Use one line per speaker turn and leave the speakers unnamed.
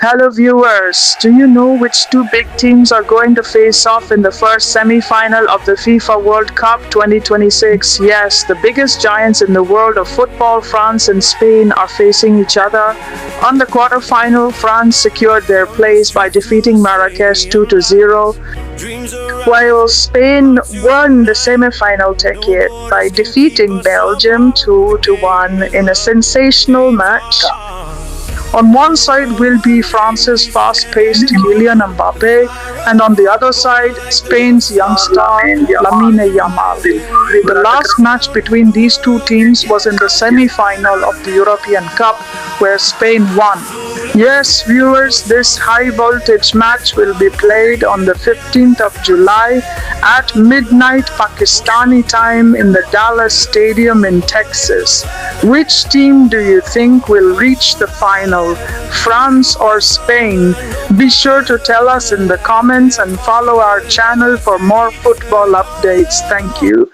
Hello viewers, do you know which two big teams are going to face off in the first semi-final of the FIFA World Cup 2026? Yes, the biggest giants in the world of football, France and Spain, are facing each other. On the quarter-final, France secured their place by defeating Marrakesh 2-0, while Spain won the semi-final ticket by defeating Belgium 2-1 in a sensational match. On one side will be France's fast-paced Kylian Mbappé, and on the other side, Spain's young star Lamine Yamal. The last match between these two teams was in the semi-final of the European Cup, where Spain won. Yes, viewers, this high-voltage match will be played on the 15th of July at midnight Pakistani time in the Dallas Stadium in Texas. Which team do you think will reach the final, France or Spain? Be sure to tell us in the comments and follow our channel for more football updates. Thank you.